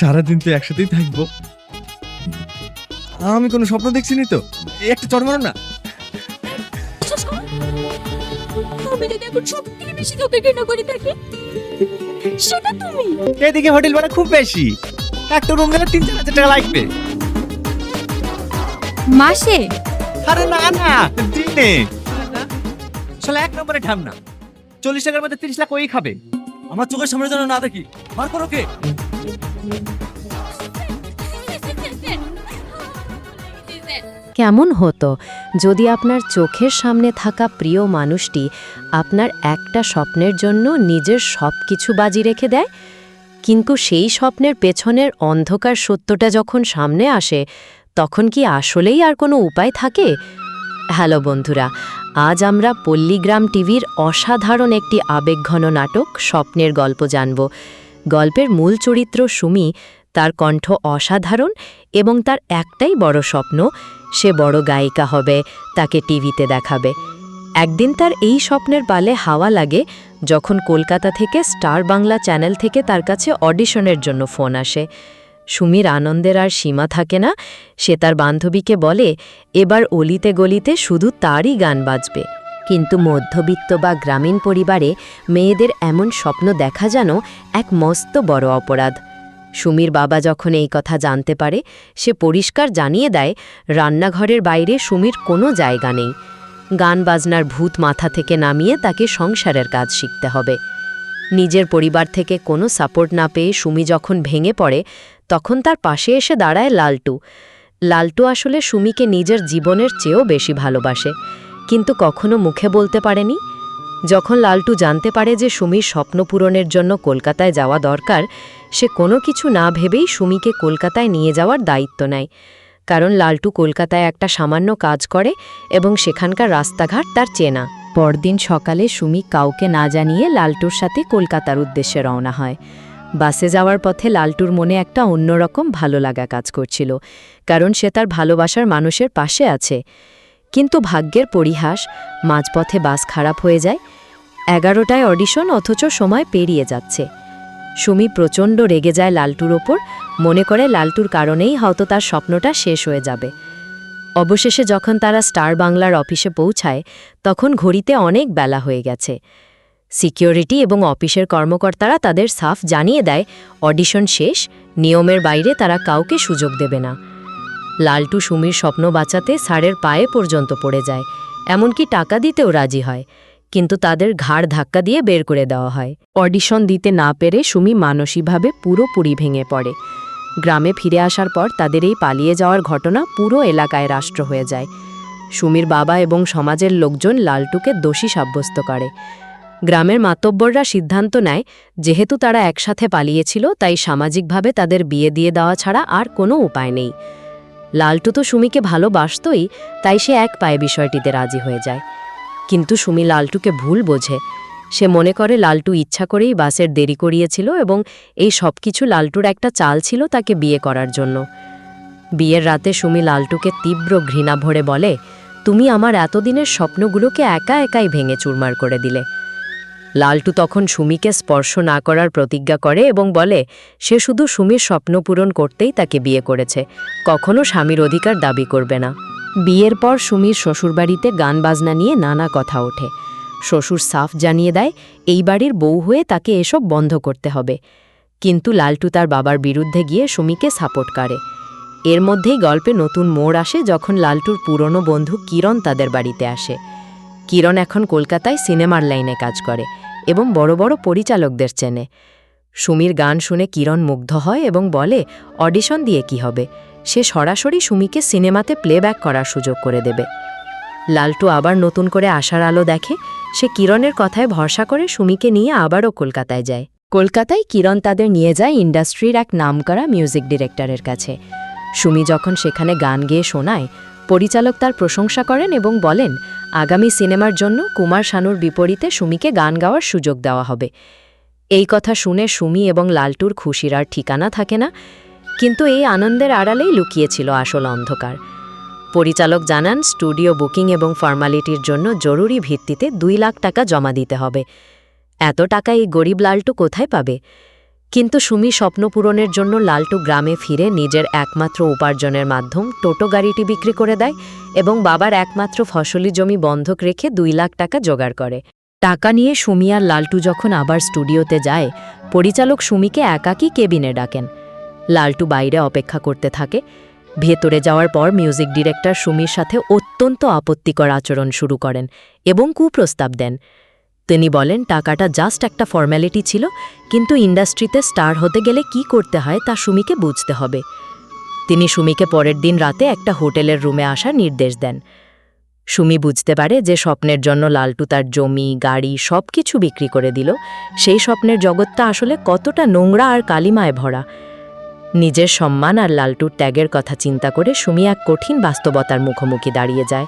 সারাদিন তো একসাথেই থাকবো। আমি কোনো স্বপ্ন দেখছিনি তো, একটা চড় মারো না। বিশ্বাস করো, আমি যদি এখন সব থেকে বেশি তোকে ঘৃণা করে থাকি, সেটা তুমি। এদিকে হোটেল ভাড়া খুব বেশি, একটা রুম গেলে 3-4 হাজার টাকা লাগবে। মাসে? আরে না না, দিনে। শালা এক নম্বরে ঠামনা, 40 টাকার মধ্যে 30 লাখ ওই খাবে। আমার চোখের সামনে যেন না দেখি, মার করো কে? কেমন হতো যদি আপনার চোখের সামনে থাকা প্রিয় মানুষটি আপনার একটা স্বপ্নের জন্য নিজের সব কিছু বাজি রেখে দেয়, কিন্তু সেই স্বপ্নের পেছনের অন্ধকার সত্যটা যখন সামনে আসে তখন কি আসলেই আর কোনো উপায় থাকে? হ্যালো বন্ধুরা, আজ আমরা পল্লীগ্রাম টিভির অসাধারণ একটি আবেগঘন নাটক স্বপ্নের গল্প জানব। গল্পের মূল চরিত্র সুমি, তার কণ্ঠ অসাধারণ এবং তার একটাই বড় স্বপ্ন, সে বড় গায়িকা হবে, তাকে টিভিতে দেখাবে। একদিন তার এই স্বপ্নের পালে হাওয়া লাগে যখন কলকাতা থেকে স্টার বাংলা চ্যানেল থেকে তার কাছে অডিশনের জন্য ফোন আসে। সুমির আনন্দের আর সীমা থাকে না। সে তার বান্ধবীকে বলে এবার অলিতে গলিতে শুধু তারই গান বাজবে। কিন্তু মধ্যবিত্ত বা গ্রামীণ পরিবারে মেয়েদের এমন স্বপ্ন দেখা যেন এক মস্ত বড় অপরাধ। সুমির বাবা যখন এই কথা জানতে পারে, সে পরিষ্কার জানিয়ে দেয় রান্নাঘরের বাইরে সুমির কোনো জায়গা নেই। গান বাজনার ভূত মাথা থেকে নামিয়ে তাকে সংসারের কাজ শিখতে হবে। নিজের পরিবার থেকে কোনো সাপোর্ট না পেয়ে সুমি যখন ভেঙে পড়ে, তখন তার পাশে এসে দাঁড়ায় লালটু। লালটু আসলে সুমিকে নিজের জীবনের চেয়েও বেশি ভালোবাসে, কিন্তু কখনো মুখে বলতে পারেনি। যখন লালটু জানতে পারে যে সুমির স্বপ্ন পূরণের জন্য কলকাতায় যাওয়া দরকার, সে কোনো কিছু না ভেবেই সুমিকে কলকাতায় নিয়ে যাওয়ার দায়িত্ব নেয়। কারণ লালটু কলকাতায় একটা সামান্য কাজ করে এবং সেখানকার রাস্তাঘাট তার চেনা। পরদিন সকালে সুমি কাউকে না জানিয়ে লালটুর সাথে কলকাতার উদ্দেশ্যে রওনা হয়। বাসে যাওয়ার পথে লালটুর মনে একটা অন্যরকম ভালো লাগা কাজ করছিল, কারণ সে তার ভালোবাসার মানুষের পাশে আছে। কিন্তু ভাগ্যের পরিহাস, মাঝপথে বাস খারাপ হয়ে যায়। 11টায় অডিশন, অথচ সময় পেরিয়ে যাচ্ছে। সুমি প্রচণ্ড রেগে যায় লালটুর ওপর, মনে করে লালটুর কারণেই হয়তো তার স্বপ্নটা শেষ হয়ে যাবে। অবশেষে যখন তারা স্টার বাংলার অফিসে পৌঁছায়, তখন ঘড়িতে অনেক বেলা হয়ে গেছে। সিকিউরিটি এবং অফিসের কর্মকর্তারা তাদের সাফ জানিয়ে দেয় অডিশন শেষ, নিয়মের বাইরে তারা কাউকে সুযোগ দেবে না। লালটু সুমির স্বপ্ন বাঁচাতে স্যারের পায়ে পর্যন্ত পড়ে যায়, এমনকি টাকা দিতেও রাজি হয়, কিন্তু তাদের ঘাড় ধাক্কা দিয়ে বের করে দেওয়া হয়। অডিশন দিতে না পেরে সুমি মানসিকভাবে পুরোপুরি ভেঙে পড়ে। গ্রামে ফিরে আসার পর তাদের এই পালিয়ে যাওয়ার ঘটনা পুরো এলাকায় রাষ্ট্র হয়ে যায়। সুমির বাবা এবং সমাজের লোকজন লালটুকে দোষী সাব্যস্ত করে। গ্রামের মাতব্বররা সিদ্ধান্ত নেয় যেহেতু তারা একসাথে পালিয়েছিল, তাই সামাজিকভাবে তাদের বিয়ে দিয়ে দেওয়া ছাড়া আর কোনো উপায় নেই। লালটু তো সুমিকে ভালোবাসতই, তাই সে এক পায়ে বিষয়টিতে রাজি হয়ে যায়। কিন্তু সুমি লালটুকে ভুল বোঝে। সে মনে করে লালটু ইচ্ছা করেই বাসের দেরি করিয়েছিল এবং এই সব কিছু লালটুর একটা চাল ছিল তাকে বিয়ে করার জন্য। বিয়ের রাতে সুমি লালটুকে তীব্র ঘৃণা ভরে বলে, তুমি আমার এতদিনের স্বপ্নগুলোকে একা একাই ভেঙে চুরমার করে দিলে। লালটু তখন সুমিকে স্পর্শ না করার প্রতিজ্ঞা করে এবং বলে সে শুধু সুমির স্বপ্ন পূরণ করতেই তাকে বিয়ে করেছে, কখনো স্বামীর অধিকার দাবি করবে না। বিয়ের পর সুমির শ্বশুরবাড়িতে গান বাজনা নিয়ে নানা কথা ওঠে। শ্বশুর সাফ জানিয়ে দেয় এই বাড়ির বউ হয়ে তাকে এসব বন্ধ করতে হবে, কিন্তু লালটু তার বাবার বিরুদ্ধে গিয়ে সুমিকে সাপোর্ট করে। এর মধ্যেই গল্পে নতুন মোড় আসে যখন লালটুর পুরনো বন্ধু কিরণ তাদের বাড়িতে আসে। কিরণ এখন কলকাতায় সিনেমার লাইনে কাজ করে এবং বড় বড় পরিচালকদের চেনে। সুমির গান শুনে কিরণ মুগ্ধ হয় এবং বলে অডিশন দিয়ে কি হবে, সে সরাসরি সুমিকে সিনেমাতে প্লেব্যাক করার সুযোগ করে দেবে। লালটু আবার নতুন করে আশার আলো দেখে। সে কিরণের কথায় ভরসা করে সুমিকে নিয়ে আবারও কলকাতায় যায়। কলকাতায় কিরণ তাদের নিয়ে যায় ইন্ডাস্ট্রির এক নামকরা মিউজিক ডিরেক্টরের কাছে। সুমি যখন সেখানে গান গেয়ে শোনায়, পরিচালক তার প্রশংসা করেন এবং বলেন আগামী সিনেমার জন্য কুমার শানুর বিপরীতে সুমিকে গান গাওয়ার সুযোগ দেওয়া হবে। এই কথা শুনে সুমি এবং লালটুর খুশির আর ঠিকানা থাকে না, কিন্তু এই আনন্দের আড়ালেই লুকিয়েছিল আসল অন্ধকার। পরিচালক জানান স্টুডিও বুকিং এবং ফর্মালিটির জন্য জরুরি ভিত্তিতে 2 লাখ টাকা জমা দিতে হবে। এত টাকা এই গরিব লালটু কোথায় পাবে? কিন্তু সুমি স্বপ্ন পূরণের জন্য লালটু গ্রামে ফিরে নিজের একমাত্র উপার্জনের মাধ্যম টোটো গাড়িটি বিক্রি করে দেয় এবং বাবার একমাত্র ফসলি জমি বন্ধক রেখে 2 লাখ টাকা জোগাড় করে। টাকা নিয়ে সুমি আর লালটু যখন আবার স্টুডিওতে যায়, পরিচালক সুমিকে একাকী কেবিনে ডাকেন। লালটু বাইরে অপেক্ষা করতে থাকে। ভেতরে যাওয়ার পর মিউজিক ডিরেক্টর সুমির সাথে অত্যন্ত আপত্তিকর আচরণ শুরু করেন এবং কুপ্রস্তাব দেন। তিনি বলেন টাকাটা জাস্ট একটা ফর্ম্যালিটি ছিল, কিন্তু ইন্ডাস্ট্রিতে স্টার হতে গেলে কি করতে হয় তা সুমিকে বুঝতে হবে। তিনি সুমিকে পরের দিন রাতে একটা হোটেলের রুমে আসার নির্দেশ দেন। সুমি বুঝতে পারে যে স্বপ্নের জন্য লালটু তার জমি, গাড়ি সবকিছু বিক্রি করে দিল। সেই স্বপ্নের জগৎটা আসলে কতটা নোংরা আর কালিমায় ভরা। নিজের সম্মান আর লালটুর ত্যাগের কথা চিন্তা করে সুমি এক কঠিন বাস্তবতার মুখোমুখি দাঁড়িয়ে যায়।